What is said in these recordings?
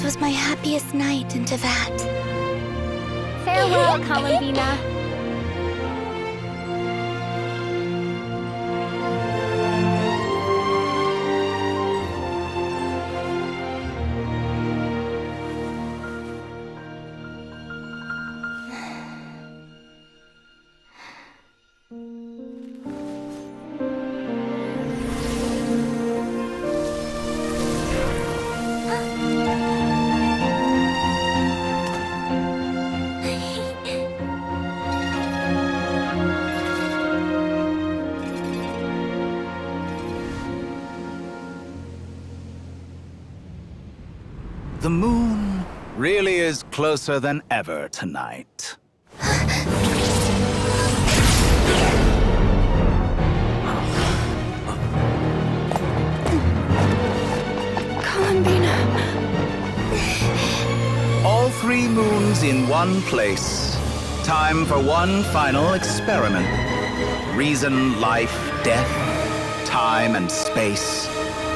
was my happiest night in Tevat. Farewell, Columbina. The moon really is closer than ever tonight. Columbina. All 3 moons in one place. Time for one final experiment. Reason, life, death, time, and space.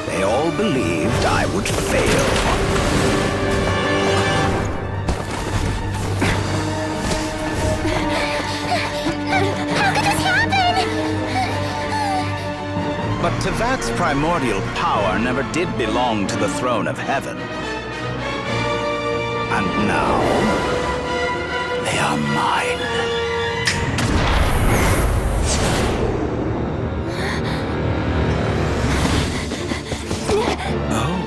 They all believed I would fail. But Tevat's primordial power never did belong to the throne of heaven. And now, they are mine. Oh.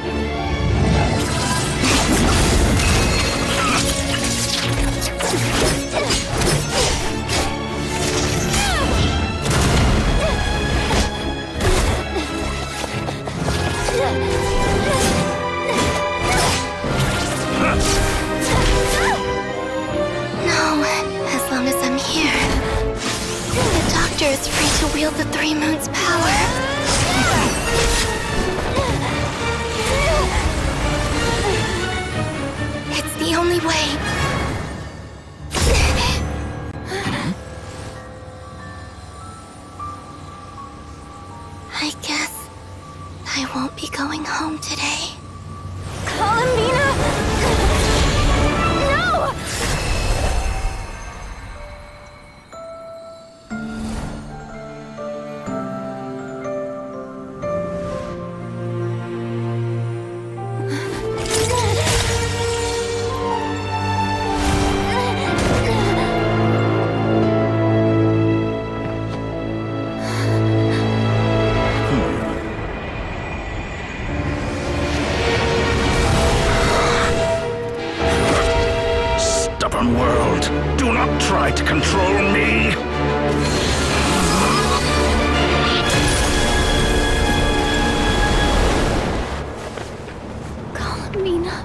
Is free to wield the 3 moons' power. It's the only way. I guess I won't be going home today. Columbina! No! World, do not try to control me! Columbina.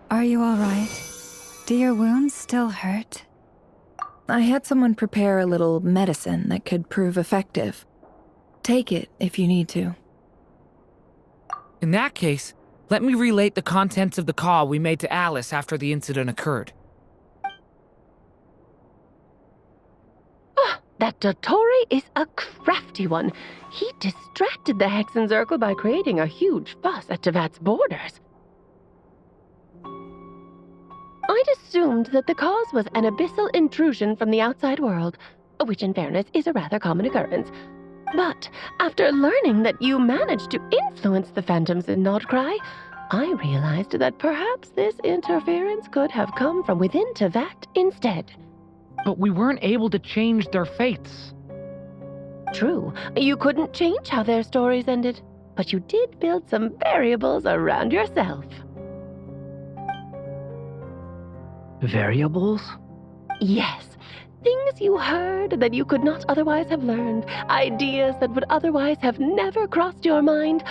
Are you all right? Do your wounds still hurt? I had someone prepare a little medicine that could prove effective. Take it if you need to. In that case, let me relate the contents of the call we made to Alice after the incident occurred. That Dottore is a crafty one. He distracted the Hexenzirkel by creating a huge fuss at Tevat's borders. I'd assumed that the cause was an abyssal intrusion from the outside world, which in fairness is a rather common occurrence. But after learning that you managed to influence the phantoms in Nodcry, I realized that perhaps this interference could have come from within Tevat instead. But we weren't able to change their fates. True, you couldn't change how their stories ended, but you did build some variables around yourself. Variables? Yes. Things you heard that you could not otherwise have learned. Ideas that would otherwise have never crossed your mind.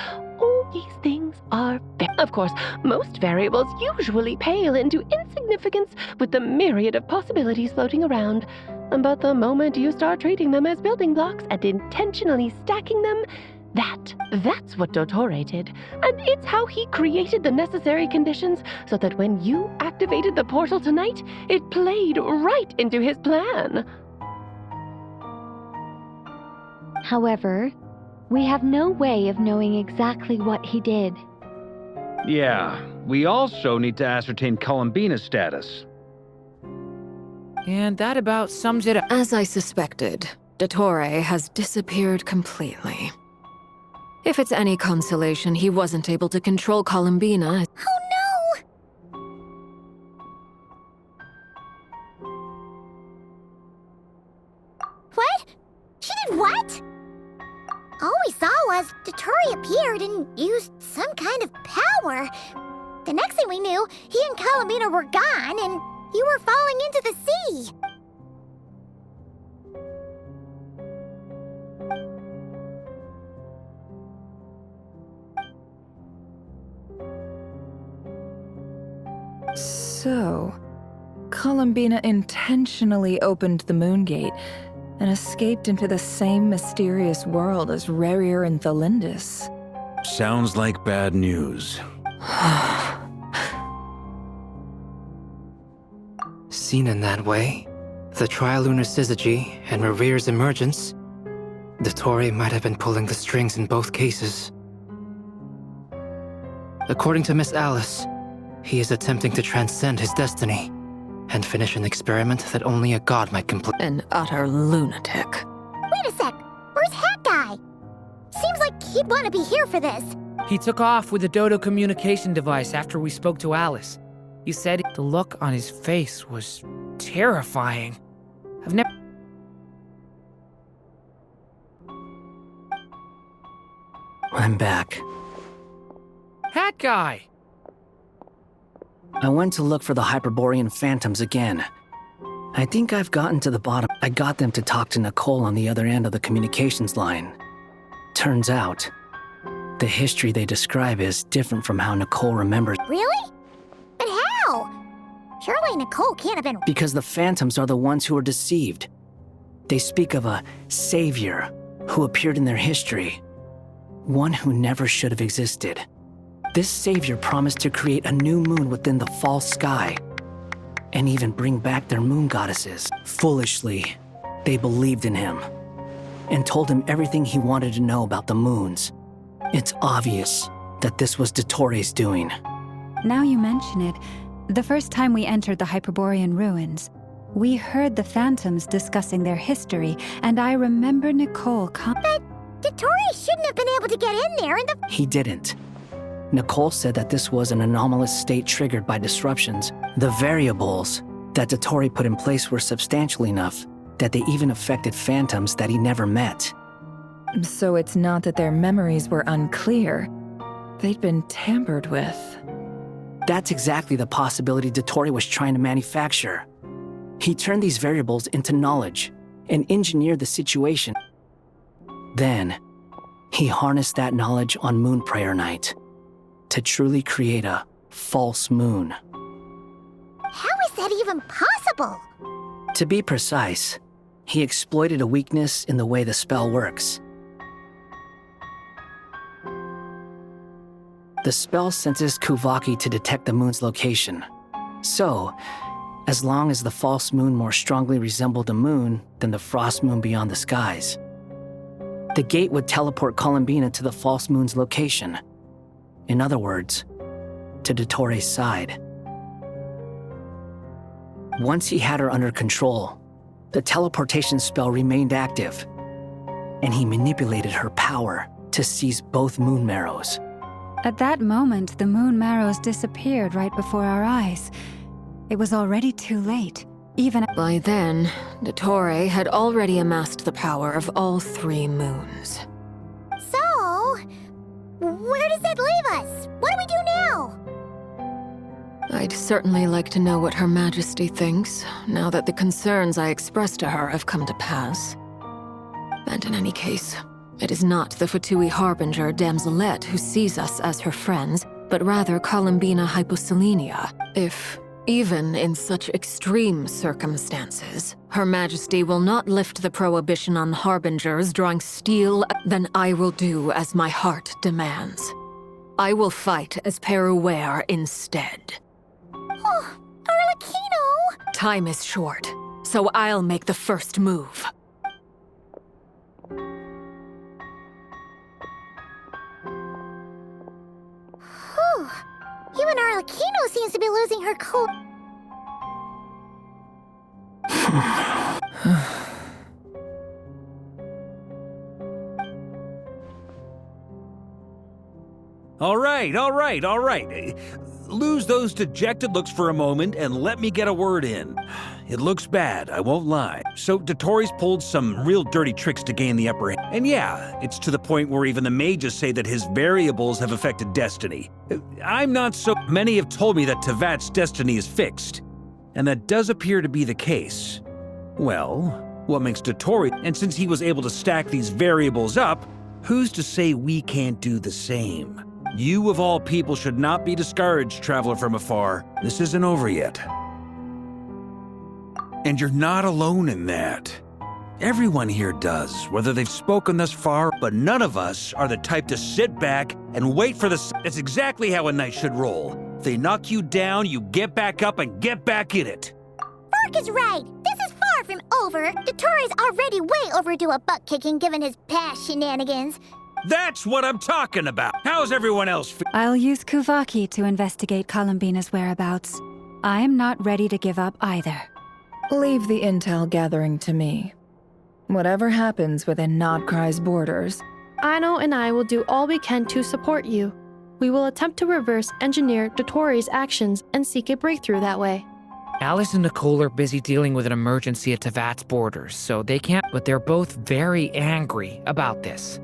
all these things are of course, most variables usually pale into insignificance with the myriad of possibilities floating around. But the moment you start treating them as building blocks and intentionally stacking them, that's what Dottore did. And it's how he created the necessary conditions so that when you activated the portal tonight, it played right into his plan. However, we have no way of knowing exactly what he did. Yeah, we also need to ascertain Columbina's status. And that about sums it up. As I suspected, Dottore has disappeared completely. If it's any consolation, he wasn't able to control Columbina. Oh no! What? She did what? All we saw was Dottore appeared and used some kind of power. The next thing we knew, he and Columbina were gone and you were falling into the sea. So, Columbina intentionally opened the moon gate and escaped into the same mysterious world as Rerir and Thalindus. Sounds like bad news. Seen in that way, the Trilunar Syzygy and Rerir's emergence, Dottore might have been pulling the strings in both cases. According to Miss Alice, he is attempting to transcend his destiny and finish an experiment that only a god might complete. An utter lunatic. Wait a sec, where's Hat Guy? Seems like he'd want to be here for this. He took off with the Dodo communication device after we spoke to Alice. He said the look on his face was terrifying. I've never... I'm back. Hat Guy! I went to look for the Hyperborean phantoms again. I think I've gotten to the bottom. I got them to talk to Nicole on the other end of the communications line. Turns out, the history they describe is different from how Nicole remembers. Really? But how? Surely Nicole can't have been... Because the phantoms are the ones who are deceived. They speak of a savior who appeared in their history. One who never should have existed. This savior promised to create a new moon within the false sky, and even bring back their moon goddesses. Foolishly, they believed in him, and told him everything he wanted to know about the moons. It's obvious that this was Dottore's doing. Now you mention it, the first time we entered the Hyperborean ruins, we heard the phantoms discussing their history, and I remember Nicole But Dottore shouldn't have been able to get in there in the... He didn't. Nicole said that this was an anomalous state triggered by disruptions. The variables that Dottore put in place were substantial enough that they even affected phantoms that he never met. So it's not that their memories were unclear. They'd been tampered with. That's exactly the possibility Dottore was trying to manufacture. He turned these variables into knowledge and engineered the situation. Then, he harnessed that knowledge on Moon Prayer Night to truly create a false moon. How is that even possible? To be precise, he exploited a weakness in the way the spell works. The spell senses Kuvaki to detect the moon's location. So, as long as the false moon more strongly resembled a moon than the frost moon beyond the skies, the gate would teleport Columbina to the false moon's location. In other words, to Dottore's side. Once he had her under control, the teleportation spell remained active, and he manipulated her power to seize both moon marrows. At that moment, the moon marrows disappeared right before our eyes. It was already too late, even... By then, Dottore had already amassed the power of all 3 moons. So, where does that leave us? What do we do now? I'd certainly like to know what Her Majesty thinks, now that the concerns I expressed to her have come to pass. And in any case, It is not the Fatui Harbinger Damselette who sees us as her friends, but rather Columbina Hyposelenia. If, even in such extreme circumstances, Her Majesty will not lift the prohibition on Harbingers drawing steel, then I will do as my heart demands. I will fight as Peruware instead. Oh, Arlecchino! Time is short, so I'll make the first move. Whew. Even Arlecchino seems to be losing her cool. All right. Lose those dejected looks for a moment and let me get a word in. It looks bad, I won't lie. So Dotori's pulled some real dirty tricks to gain the upper hand. And yeah, it's to the point where even the mages say that his variables have affected destiny. I'm not so... Many have told me that Tevat's destiny is fixed. And that does appear to be the case. Well, what makes Dotori... And since he was able to stack these variables up, who's to say we can't do the same? You, of all people, should not be discouraged, traveler from afar. This isn't over yet. And you're not alone in that. Everyone here does, whether they've spoken thus far, but none of us are the type to sit back and wait for the... That's exactly how a knight should roll. If they knock you down, you get back up and get back in it. Vark is right. This is far from over. Dotori's already way overdue a butt-kicking given his past shenanigans. That's what I'm talking about. How's everyone else I'll use Kuvaki to investigate Columbina's whereabouts. I am not ready to give up either. Leave the intel gathering to me. Whatever happens within Nodcry's borders, Aino and I will do all we can to support you. We will attempt to reverse engineer Dotori's actions and seek a breakthrough that way. Alice and Nicole are busy dealing with an emergency at Tevat's borders, so they can't, but they're both very angry about this.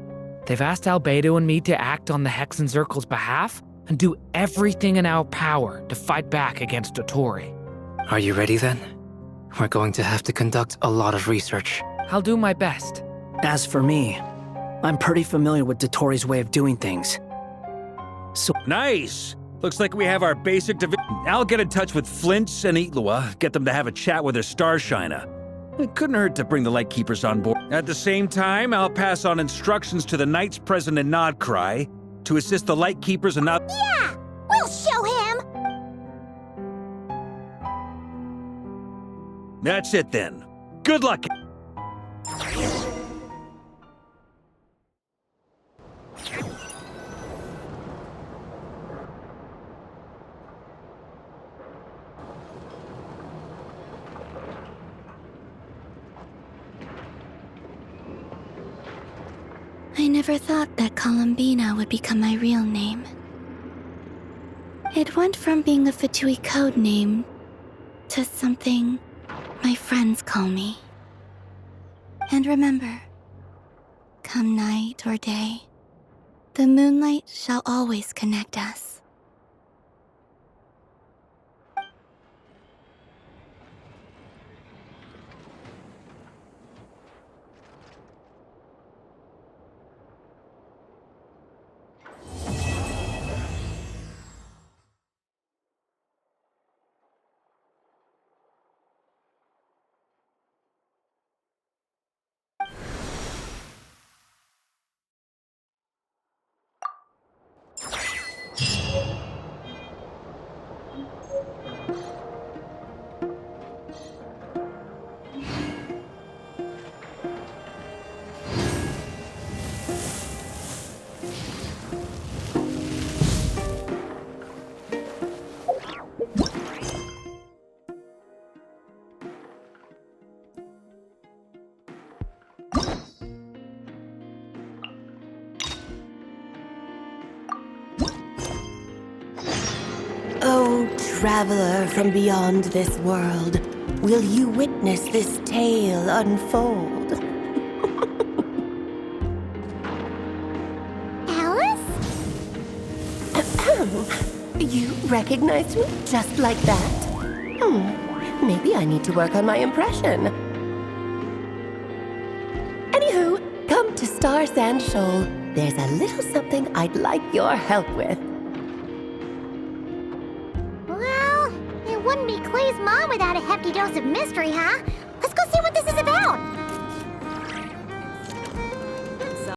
They've asked Albedo and me to act on the Hexen Circle's behalf and do everything in our power to fight back against Dotori. Are you ready then? We're going to have to conduct a lot of research. I'll do my best. As for me, I'm pretty familiar with Dotori's way of doing things. So Nice! Looks like we have our basic I'll get in touch with Flints and Itlua, get them to have a chat with their Starshiner. It couldn't hurt to bring the Lightkeepers on board. At the same time, I'll pass on instructions to the knights present in Nodcry to assist the Lightkeepers in not... Yeah! We'll show him! That's it then. Good luck! I never thought that Columbina would become my real name. It went from being a Fatui code name to something my friends call me. And remember, come night or day, the moonlight shall always connect us. Oh, traveler from beyond this world, will you witness this tale unfold? Alice? You recognized me just like that? Maybe I need to work on my impression. Anywho, come to Star Sand Shoal, there's a little something I'd like your help with. Well, it wouldn't be Clay's mom without a hefty dose of mystery, huh? Let's go see what this is about.